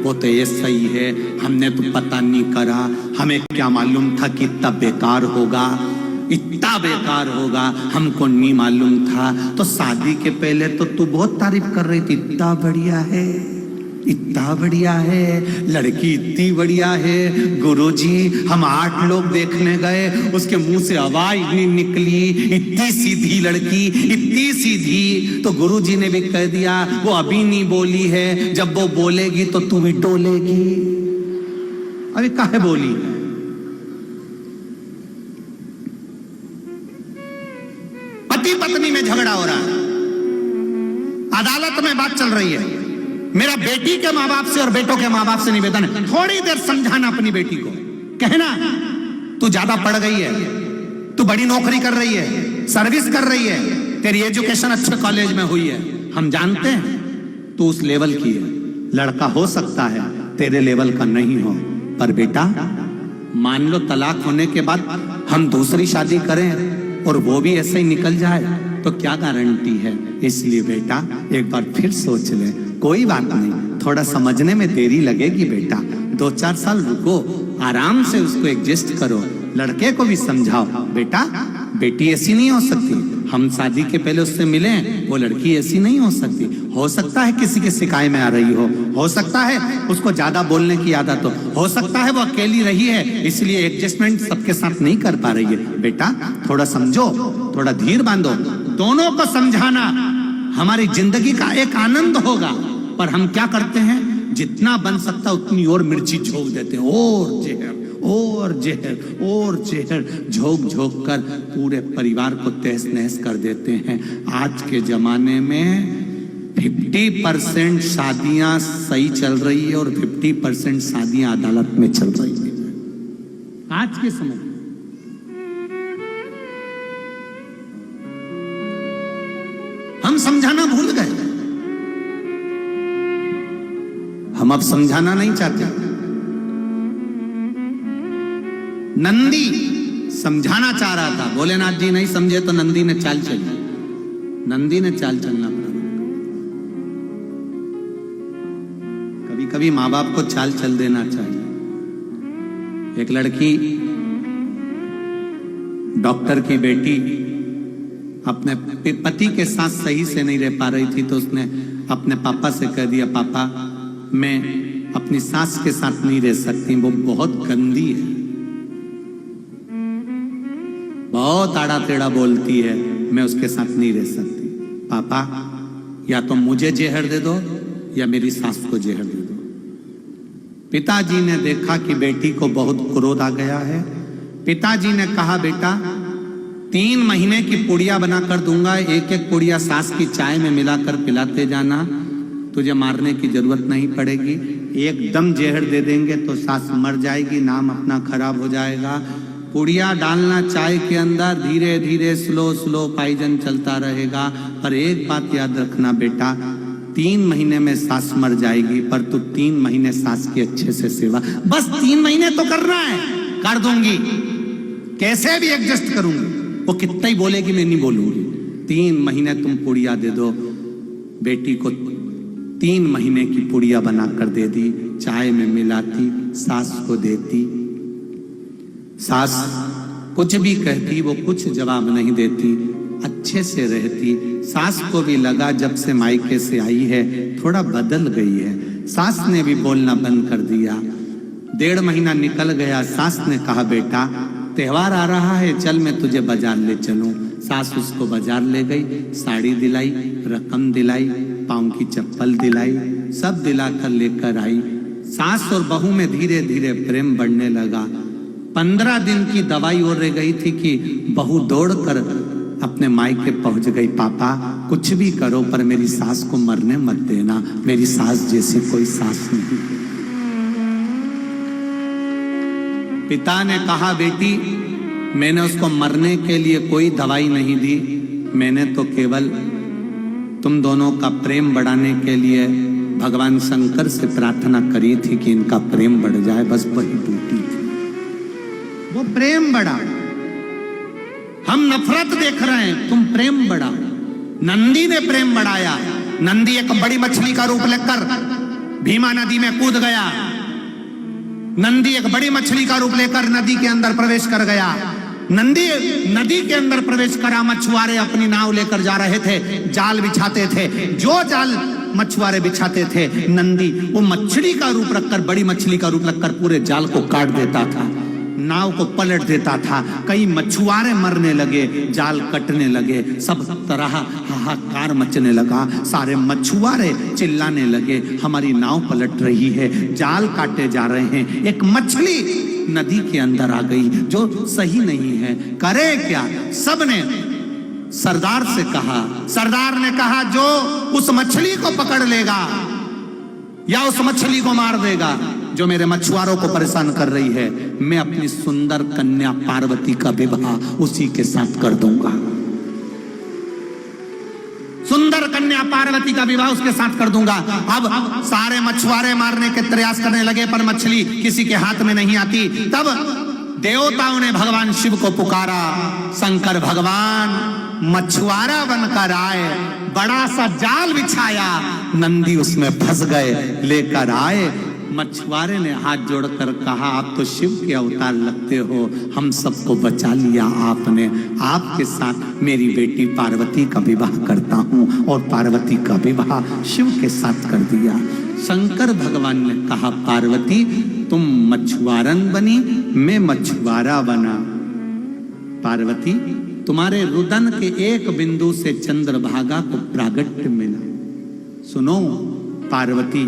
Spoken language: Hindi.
वो तो ये सही है, हमने तो पता नहीं करा, हमें क्या मालूम था कि इतना बेकार होगा, इतना बेकार होगा, हमको नहीं मालूम था। तो शादी के पहले तो तू बहुत तारीफ कर रही थी, इतना बढ़िया है, इतना बढ़िया है, लड़की इतनी बढ़िया है। गुरुजी हम 8 लोग देखने गए, उसके मुंह से आवाज नहीं निकली, इतनी सीधी लड़की, इतनी सीधी। तो गुरुजी ने भी कह दिया वो अभी नहीं बोली है, जब वो बोलेगी तो तू भी डोलेगी। अभी काहे बोली? पति पत्नी में झगड़ा हो रहा है, अदालत में बात चल रही है, मेरा बेटी के माँ बाप से और बेटों के माँ बाप से निवेदन है, थोड़ी देर समझाना अपनी बेटी को, कहना तू ज्यादा पढ़ गई है, तू बड़ी नौकरी कर रही है, सर्विस कर रही है, तेरी एजुकेशन अच्छे कॉलेज में हुई है, हम जानते हैं तू उस लेवल की है, लड़का हो सकता है तेरे लेवल का नहीं हो, पर बेटा मान लो तलाक होने के बाद हम दूसरी शादी करें और वो भी ऐसे ही निकल जाए तो क्या गारंटी है? इसलिए बेटा एक बार फिर सोच ले, कोई बात नहीं, थोड़ा समझने में देरी लगेगी बेटा, 2-4 साल रुको, आराम से उसको एडजस्ट करो, लड़के को भी समझाओ बेटा बेटी ऐसी नहीं हो सकती, हम शादी के पहले उससे मिले, वो लड़की ऐसी नहीं हो सकता है किसी के शिकायत में आ रही हो सकता है उसको ज्यादा बोलने की आदत हो सकता है वो अकेली रही है इसलिए एडजस्टमेंट सबके साथ नहीं कर पा रही है। बेटा थोड़ा समझो, थोड़ा धीर बांधो, दोनों को समझाना हमारी जिंदगी का एक आनंद होगा। पर हम क्या करते हैं, जितना बन सकता उतनी और मिर्ची झोंक देते हैं, और जहर और जहर और जहर झोंक झोंक कर पूरे परिवार को तहस नहस कर देते हैं। आज के जमाने में 50% शादियां सही चल रही है और 50% शादियां अदालत में चल रही है आज के समय। हम समझाना भूल गए, हम अब समझाना नहीं चाहते। नंदी समझाना चाह रहा था, भोलेनाथ जी नहीं समझे तो नंदी ने चाल चली, नंदी ने चाल चलना पड़ा। कभी कभी माँ बाप को चाल चल देना चाहिए। एक लड़की डॉक्टर की बेटी अपने पति के साथ सही से नहीं रह पा रही थी तो उसने अपने पापा से कह दिया, पापा मैं अपनी सास के साथ नहीं रह सकती, वो बहुत गंदी है, बहुत आड़ा टेढ़ा बोलती है, मैं उसके साथ नहीं रह सकती। पापा या तो मुझे जहर दे दो या मेरी सास को जहर दे दो। पिताजी ने देखा कि बेटी को बहुत क्रोध आ गया है। पिताजी ने कहा, बेटा 3 महीने की पुड़िया बनाकर दूंगा, एक एक पुड़िया सास की चाय में मिलाकर पिलाते जाना, तुझे मारने की जरूरत नहीं पड़ेगी। एकदम जहर दे देंगे तो सास मर जाएगी, नाम अपना खराब हो जाएगा। पुड़िया डालना चाय के अंदर, धीरे धीरे स्लो स्लो पाइजन चलता रहेगा। पर एक बात याद रखना बेटा, 3 महीने में सास मर जाएगी, पर तू 3 महीने सास की अच्छे से सेवा, बस 3 महीने तो करना है, कर दूंगी, कैसे भी एडजस्ट करूंगी, वो कितना ही बोलेगी मैं नहीं बोलूंगी। 3 महीने तुम पुड़िया दे दो। बेटी को 3 महीने की पुड़िया बनाकर दे दी, चाय में मिलाती, सास को देती। सास कुछ भी कहती, वो कुछ जवाब नहीं देती, अच्छे से रहती। सास को भी लगा जब से मायके से आई है थोड़ा बदल गई है। सास ने भी बोलना बंद कर दिया। 1.5 महीना निकल गया। सास ने कहा, बेटा त्योहार आ रहा है, चल मैं तुझे बाजार ले चलूं। सास उसको बाजार ले गई, साड़ी दिलाई, रकम दिलाई, पाँव की चप्पल दिलाई, सब दिलाकर लेकर आई। सास और बहू में धीरे धीरे प्रेम बढ़ने लगा। 15 दिन की दवाई और रह गई थी कि बहू दौड़कर अपने मायके पहुंच गई। पापा कुछ भी करो पर मेरी सास को मरने मत देना, मेरी सास जैसी कोई सास नहीं। पिता ने कहा, बेटी मैंने उसको मरने के लिए कोई दवाई नहीं दी, मैंने तो केवल तुम दोनों का प्रेम बढ़ाने के लिए भगवान शंकर से प्रार्थना करी थी कि इनका प्रेम बढ़ जाए, बस वही ड्यूटी थी। वो प्रेम बढ़ा, हम नफरत देख रहे हैं, तुम प्रेम बढ़ाओ। नंदी ने प्रेम बढ़ाया। नंदी एक बड़ी मछली का रूप लेकर भीमा नदी में कूद गया। नंदी एक बड़ी मछली का रूप लेकर नदी के अंदर प्रवेश कर गया। नंदी नदी के अंदर प्रवेश करा। मछुआरे अपनी नाव लेकर जा रहे थे, जाल बिछाते थे। जो जाल मछुआरे बिछाते थे, नंदी वो मछली का रूप रखकर, बड़ी मछली का रूप रखकर पूरे जाल को काट देता था, नाव को पलट देता था। कई मछुआरे मरने लगे, जाल कटने लगे, सब तरह हाहाकार मचने लगा। सारे मछुआरे चिल्लाने लगे, हमारी नाव पलट रही है, जाल काटे जा रहे हैं। एक मछली नदी के अंदर आ गई जो सही नहीं है, करे क्या? सबने सरदार से कहा। सरदार ने कहा, जो उस मछली को पकड़ लेगा या उस मछली को मार देगा जो मेरे मछुआरों को परेशान कर रही है, मैं अपनी सुंदर कन्या पार्वती का विवाह उसी के साथ कर दूंगा। सुंदर कन्या पार्वती का विवाह उसके साथ कर दूंगा। अब सारे मछुआरे मारने के प्रयास करने लगे, पर मछली किसी के हाथ में नहीं आती। तब देवताओं ने भगवान शिव को पुकारा। शंकर भगवान मछुआरा बनकर आए, बड़ा सा जाल बिछाया, नंदी उसमें फंस गए, लेकर आए। मछुआरे ने हाथ जोड़कर कहा, आप तो शिव के अवतार लगते हो, हम सबको बचा लिया आपने। आपके साथ मेरी बेटी पार्वती का विवाह करता हूं। और पार्वती का विवाह शिव के साथ कर दिया। शंकर भगवान ने कहा, पार्वती तुम मछुआरन बनी, मैं मछुआरा बना। पार्वती तुम्हारे रुदन के एक बिंदु से चंद्रभागा को प्रागट्य मिला। सुनो पार्वती,